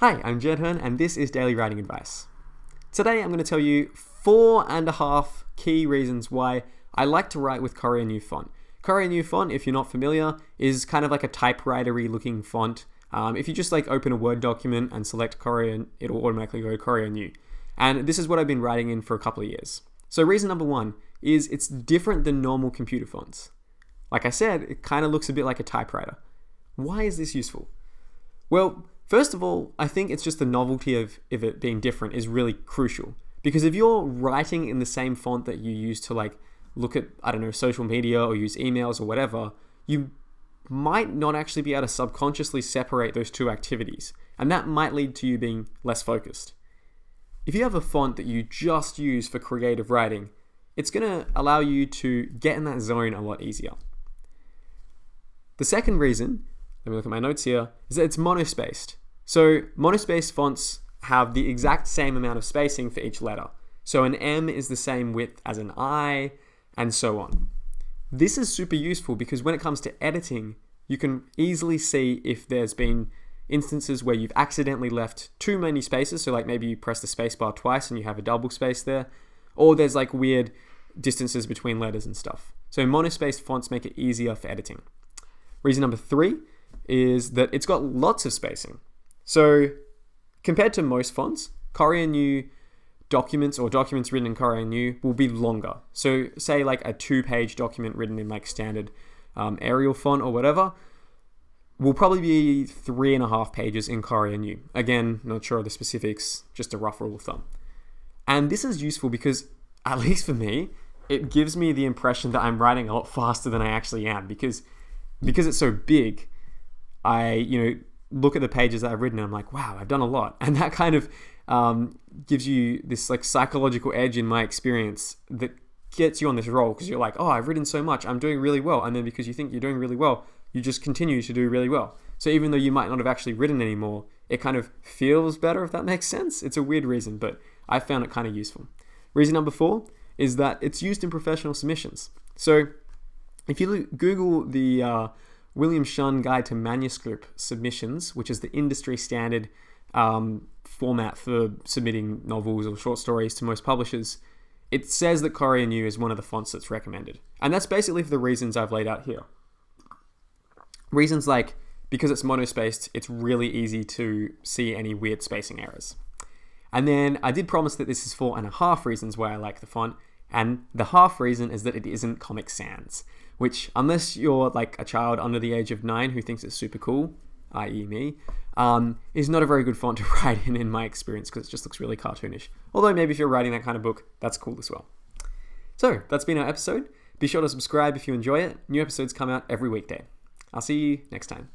Hi, I'm Herne and this is Daily Writing Advice. Today I'm going to tell you 4.5 key reasons why I like to write with Courier new font. Courier new font, if you're not familiar, is kind of like a typewriter-y looking font. If you just open a Word document and select Courier, it'll automatically go Courier new. And this is what I've been writing in for a couple of years. So reason number one is it's different than normal computer fonts. Like I said, it kind of looks a bit like a typewriter. Why is this useful? Well, first of all, I think it's just the novelty of it being different is really crucial. Because if you're writing in the same font that you use to look at, social media or use emails or whatever, you might not actually be able to subconsciously separate those two activities. And that might lead to you being less focused. If you have a font that you just use for creative writing, it's going to allow you to get in that zone a lot easier. The second reason, let me look at my notes here, is that it's monospaced. So monospaced fonts have the exact same amount of spacing for each letter. So an M is the same width as an I, and so on. This is super useful because when it comes to editing, you can easily see if there's been instances where you've accidentally left too many spaces. So maybe you press the spacebar twice and you have a double space there, or there's weird distances between letters and stuff. So monospaced fonts make it easier for editing. Reason number 3 is that it's got lots of spacing. So compared to most fonts, Courier new documents or documents written in Courier new will be longer. So say a 2-page document written in standard Arial font or whatever will probably be 3.5 pages in Courier new. Again, not sure of the specifics, just a rough rule of thumb. And this is useful because, at least for me, it gives me the impression that I'm writing a lot faster than I actually am because it's so big. I look at the pages that I've written and I'm like, wow, I've done a lot. And that kind of gives you this psychological edge in my experience that gets you on this roll because you're like, oh, I've written so much, I'm doing really well. And then because you think you're doing really well, you just continue to do really well. So even though you might not have actually written anymore, it kind of feels better, if that makes sense. It's a weird reason, but I found it kind of useful. Reason number 4 is that it's used in professional submissions. So if you Google the William Shun Guide to Manuscript Submissions, which is the industry standard format for submitting novels or short stories to most publishers, it says that Courier new is one of the fonts that's recommended. And that's basically for the reasons I've laid out here. Reasons because it's monospaced, it's really easy to see any weird spacing errors. And then I did promise that this is 4.5 reasons why I like the font, and the half reason is that it isn't Comic Sans, which, unless you're a child under the age of 9 who thinks it's super cool, i.e. me, is not a very good font to write in my experience, because it just looks really cartoonish. Although maybe if you're writing that kind of book, that's cool as well. So that's been our episode. Be sure to subscribe if you enjoy it. New episodes come out every weekday. I'll see you next time.